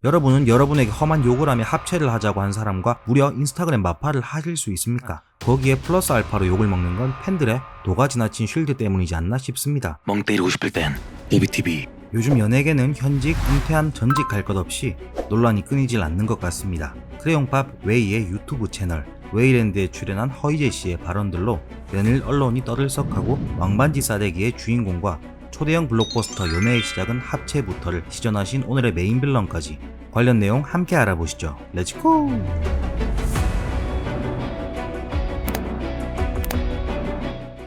여러분은 여러분에게 험한 욕을 하며 합체를 하자고 한 사람과 무려 인스타그램 마파를 하실 수 있습니까? 거기에 플러스 알파로 욕을 먹는 건 팬들의 도가 지나친 쉴드 때문이지 않나 싶습니다. 멍 때리고 싶을 땐 DBTV. 요즘 연예계는 현직, 은퇴한, 전직 할 것 없이 논란이 끊이질 않는 것 같습니다. 크레용팝 웨이의 유튜브 채널 웨이랜드에 출연한 허이제 씨의 발언들로 연일 언론이 떠들썩하고 왕반지 싸대기의 주인공과 초대형 블록버스터 연애의 시작은 합체부터를 시전하신 오늘의 메인 빌런까지 관련 내용 함께 알아보시죠. 렛츠고!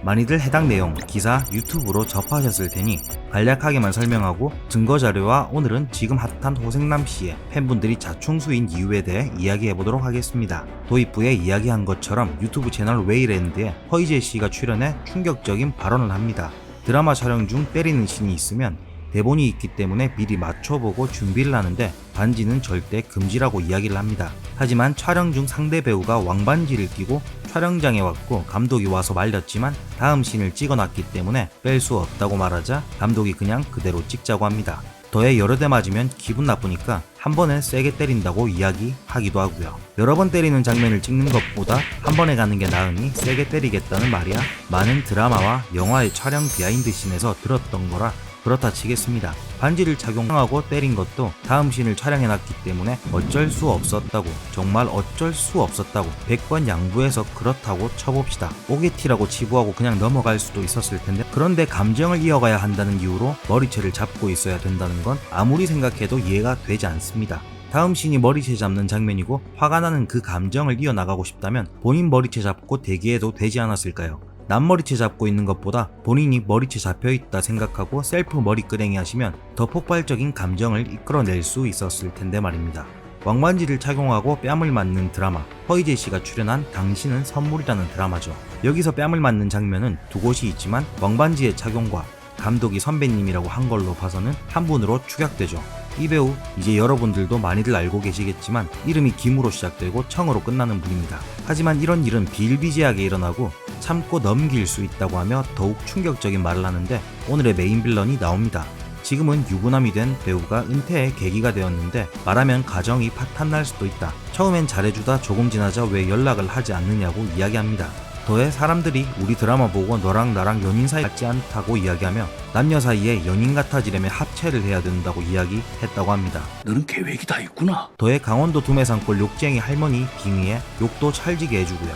많이들 해당 내용 기사 유튜브로 접하셨을 테니 간략하게만 설명하고 증거자료와 오늘은 지금 핫한 호생남 씨의 팬분들이 자충수인 이유에 대해 이야기해보도록 하겠습니다. 도입부에 이야기한 것처럼 유튜브 채널 웨이랜드에 허이제 씨가 출연해 충격적인 발언을 합니다. 드라마 촬영 중 때리는 씬이 있으면 대본이 있기 때문에 미리 맞춰보고 준비를 하는데 반지는 절대 금지라고 이야기를 합니다. 하지만 촬영 중 상대 배우가 왕반지를 끼고 촬영장에 왔고 감독이 와서 말렸지만 다음 씬을 찍어놨기 때문에 뺄 수 없다고 말하자 감독이 그냥 그대로 찍자고 합니다. 더해 여러 대 맞으면 기분 나쁘니까 한 번에 세게 때린다고 이야기하기도 하고요. 여러 번 때리는 장면을 찍는 것보다 한 번에 가는 게 나으니 세게 때리겠다는 말이야 많은 드라마와 영화의 촬영 비하인드 씬에서 들었던 거라 그렇다 치겠습니다. 반지를 착용하고 때린 것도 다음 씬을 촬영해놨기 때문에 어쩔 수 없었다고, 정말 어쩔 수 없었다고 100번 양보해서 그렇다고 쳐봅시다. 오게티라고 치부하고 그냥 넘어갈 수도 있었을 텐데, 그런데 감정을 이어가야 한다는 이유로 머리채를 잡고 있어야 된다는 건 아무리 생각해도 이해가 되지 않습니다. 다음 씬이 머리채 잡는 장면이고 화가 나는 그 감정을 이어나가고 싶다면 본인 머리채 잡고 대기해도 되지 않았을까요? 남 머리채 잡고 있는 것보다 본인이 머리채 잡혀있다 생각하고 셀프 머리끄댕이 하시면 더 폭발적인 감정을 이끌어낼 수 있었을 텐데 말입니다. 왕반지를 착용하고 뺨을 맞는 드라마 허이제 씨가 출연한 당신은 선물이라는 드라마죠. 여기서 뺨을 맞는 장면은 두 곳이 있지만 왕반지의 착용과 감독이 선배님이라고 한 걸로 봐서는 한 분으로 추격되죠. 이 배우 이제 여러분들도 많이들 알고 계시겠지만 이름이 김으로 시작되고 청으로 끝나는 분입니다. 하지만 이런 일은 비일비재하게 일어나고 참고 넘길 수 있다고 하며 더욱 충격적인 말을 하는데 오늘의 메인 빌런이 나옵니다. 지금은 유부남이 된 배우가 은퇴의 계기가 되었는데 말하면 가정이 파탄날 수도 있다. 처음엔 잘해주다 조금 지나자 왜 연락을 하지 않느냐고 이야기합니다. 더해 사람들이 우리 드라마 보고 너랑 나랑 연인 사이 같지 않다고 이야기하며 남녀 사이에 연인 같아지려면 합체를 해야 된다고 이야기했다고 합니다. 너는 계획이 다 있구나. 더해 강원도 두메산골 욕쟁이 할머니 빙의에 욕도 찰지게 해주고요.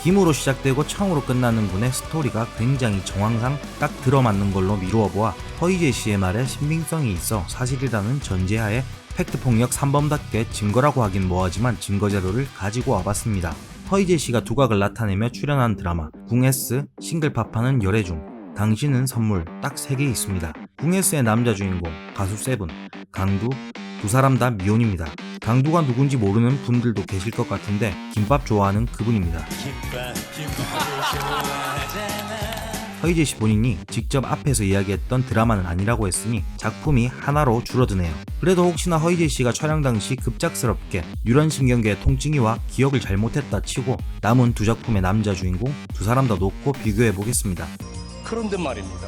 김으로 시작되고 청으로 끝나는 분의 스토리가 굉장히 정황상 딱 들어맞는 걸로 미루어 보아 허이제 씨의 말에 신빙성이 있어 사실이라는 전제하에 팩트폭력 3범답게 증거라고 하긴 뭐하지만 증거자료를 가지고 와봤습니다. 허이제 씨가 두각을 나타내며 출연한 드라마 궁S, 싱글팝하는 열애 중, 당신은 선물 딱 3개 있습니다. 궁S의 남자 주인공 가수 세븐, 강두 두 사람 다 미혼입니다. 강두가 누군지 모르는 분들도 계실 것 같은데 김밥 좋아하는 그분입니다. 허이제 씨 본인이 직접 앞에서 이야기했던 드라마는 아니라고 했으니 작품이 하나로 줄어드네요. 그래도 혹시나 허이제 씨가 촬영 당시 급작스럽게 유런신경계의 통증이와 기억을 잘못했다 치고 남은 두 작품의 남자 주인공 두 사람 다 놓고 비교해 보겠습니다. 그런데 말입니다.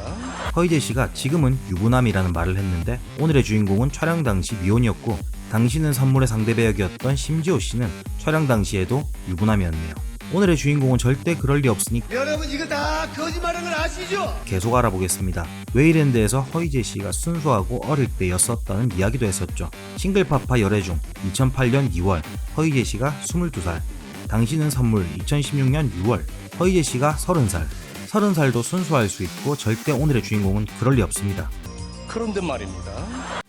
허이제 씨가 지금은 유부남이라는 말을 했는데 오늘의 주인공은 촬영 당시 미혼이었고 당신은 선물의 상대 배역이었던 심지호 씨는 촬영 당시에도 유부남이었네요. 오늘의 주인공은 절대 그럴 리 없으니 여러분 이거 다 거짓말하는 걸 아시죠? 계속 알아보겠습니다. 웨이랜드에서 허이제 씨가 순수하고 어릴 때였었다는 이야기도 했었죠. 싱글파파 열애 중 2008년 2월 허이제 씨가 22살, 당신은 선물 2016년 6월 허이제 씨가 30살. 30살도 순수할 수 있고 절대 오늘의 주인공은 그럴 리 없습니다. 그런데 말입니다.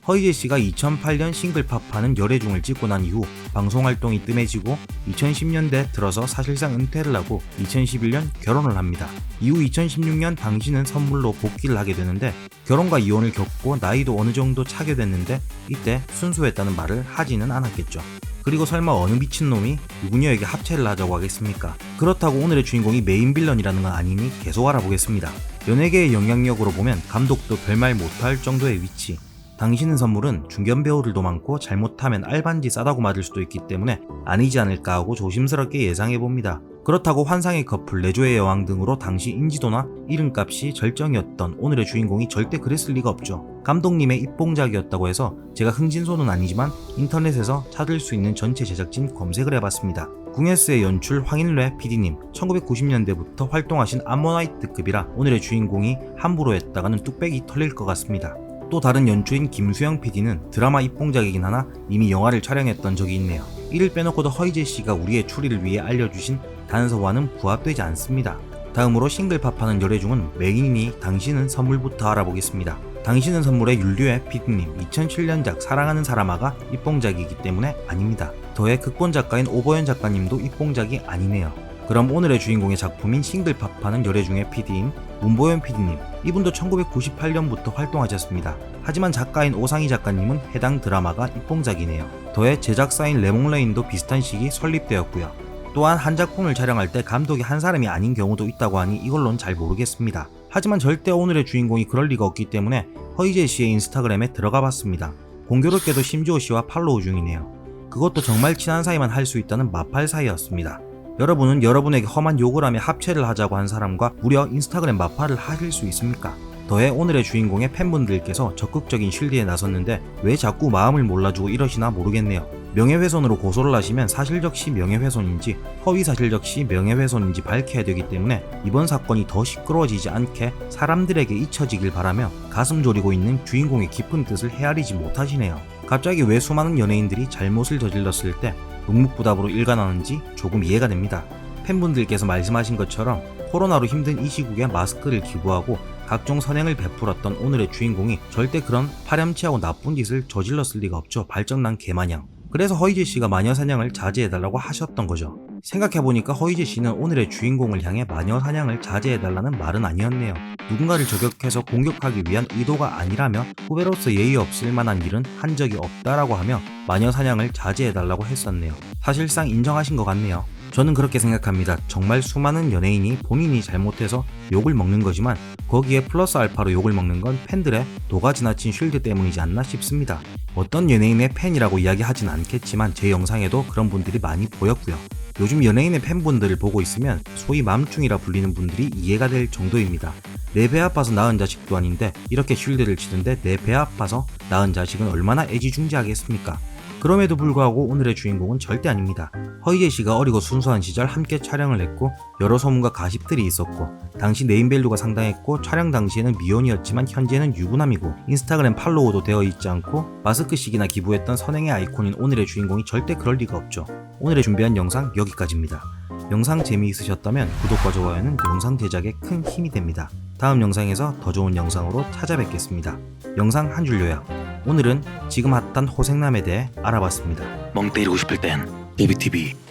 허이제 씨가 2008년 싱글팝하는 열애 중을 찍고 난 이후 방송활동이 뜸해지고 2010년대 들어서 사실상 은퇴를 하고 2011년 결혼을 합니다. 이후 2016년 당신은 선물로 복귀를 하게 되는데 결혼과 이혼을 겪고 나이도 어느 정도 차게 됐는데 이때 순수했다는 말을 하지는 않았겠죠. 그리고 설마 어느 미친놈이 누구녀에게 합체를 하자고 하겠습니까? 그렇다고 오늘의 주인공이 메인 빌런이라는 건 아니니 계속 알아보겠습니다. 연예계의 영향력으로 보면 감독도 별말 못할 정도의 위치. 당신은 선물은 중견 배우들도 많고 잘못하면 알반지 싸다고 맞을 수도 있기 때문에 아니지 않을까 하고 조심스럽게 예상해봅니다. 그렇다고 환상의 커플, 내조의 여왕 등으로 당시 인지도나 이름값이 절정이었던 오늘의 주인공이 절대 그랬을 리가 없죠. 감독님의 입봉작이었다고 해서 제가 흥진소는 아니지만 인터넷에서 찾을 수 있는 전체 제작진 검색을 해봤습니다. 궁예스의 연출 황인래 PD님, 1990년대부터 활동하신 암모나이트급이라 오늘의 주인공이 함부로 했다가는 뚝배기 털릴 것 같습니다. 또 다른 연출인 김수영 PD는 드라마 입봉작이긴 하나 이미 영화를 촬영했던 적이 있네요. 이를 빼놓고도 허이제 씨가 우리의 추리를 위해 알려주신 단서와는 부합되지 않습니다. 다음으로 싱글팝하는 열애 중은 맥인이 당신은 선물부터 알아보겠습니다. 당신은 선물의 윤류의 PD님, 2007년작 사랑하는 사람아가 입봉작이기 때문에 아닙니다. 더해 극본 작가인 오보연 작가님도 입봉작이 아니네요. 그럼 오늘의 주인공의 작품인 싱글팝하는 열애 중의 PD인 문보연 PD님, 이분도 1998년부터 활동하셨습니다. 하지만 작가인 오상희 작가님은 해당 드라마가 입봉작이네요. 더해 제작사인 레몽레인도 비슷한 시기 설립되었고요. 또한 한 작품을 촬영할 때 감독이 한 사람이 아닌 경우도 있다고 하니 이걸로는 잘 모르겠습니다. 하지만 절대 오늘의 주인공이 그럴 리가 없기 때문에 허이제 씨의 인스타그램에 들어가 봤습니다. 공교롭게도 심지호 씨와 팔로우 중이네요. 그것도 정말 친한 사이만 할 수 있다는 마팔 사이였습니다. 여러분은 여러분에게 험한 욕을 하며 합체를 하자고 한 사람과 무려 인스타그램 마팔을 하실 수 있습니까? 더해 오늘의 주인공의 팬분들께서 적극적인 쉴드에 나섰는데 왜 자꾸 마음을 몰라주고 이러시나 모르겠네요. 명예훼손으로 고소를 하시면 사실적 시 명예훼손인지 허위사실적 시 명예훼손인지 밝혀야 되기 때문에 이번 사건이 더 시끄러워지지 않게 사람들에게 잊혀지길 바라며 가슴 졸이고 있는 주인공의 깊은 뜻을 헤아리지 못하시네요. 갑자기 왜 수많은 연예인들이 잘못을 저질렀을 때 묵묵부답으로 일관하는지 조금 이해가 됩니다. 팬분들께서 말씀하신 것처럼 코로나로 힘든 이 시국에 마스크를 기부하고 각종 선행을 베풀었던 오늘의 주인공이 절대 그런 파렴치하고 나쁜 짓을 저질렀을 리가 없죠. 발정난 개마냥. 그래서 허이제 씨가 마녀사냥을 자제해달라고 하셨던 거죠. 생각해보니까 허이제 씨는 오늘의 주인공을 향해 마녀사냥을 자제해달라는 말은 아니었네요. 누군가를 저격해서 공격하기 위한 의도가 아니라며 후배로서 예의 없을 만한 일은 한 적이 없다라고 하며 마녀사냥을 자제해달라고 했었네요. 사실상 인정하신 것 같네요. 저는 그렇게 생각합니다. 정말 수많은 연예인이 본인이 잘못해서 욕을 먹는 거지만 거기에 플러스 알파로 욕을 먹는 건 팬들의 도가 지나친 쉴드 때문이지 않나 싶습니다. 어떤 연예인의 팬이라고 이야기하진 않겠지만 제 영상에도 그런 분들이 많이 보였고요. 요즘 연예인의 팬분들을 보고 있으면 소위 맘충이라 불리는 분들이 이해가 될 정도입니다. 내 배 아파서 낳은 자식도 아닌데 이렇게 쉴드를 치는데 내 배 아파서 낳은 자식은 얼마나 애지중지하겠습니까? 그럼에도 불구하고 오늘의 주인공은 절대 아닙니다. 허이제 씨가 어리고 순수한 시절 함께 촬영을 했고 여러 소문과 가십들이 있었고 당시 네임밸류가 상당했고 촬영 당시에는 미혼이었지만 현재는 유부남이고 인스타그램 팔로우도 되어 있지 않고 마스크식이나 기부했던 선행의 아이콘인 오늘의 주인공이 절대 그럴 리가 없죠. 오늘의 준비한 영상 여기까지입니다. 영상 재미있으셨다면 구독과 좋아요는 영상 제작에 큰 힘이 됩니다. 다음 영상에서 더 좋은 영상으로 찾아뵙겠습니다. 영상 한 줄 요약. 오늘은 지금 핫한 호생남에 대해 알아봤습니다. 멍 때리고 싶을 땐 BBTV.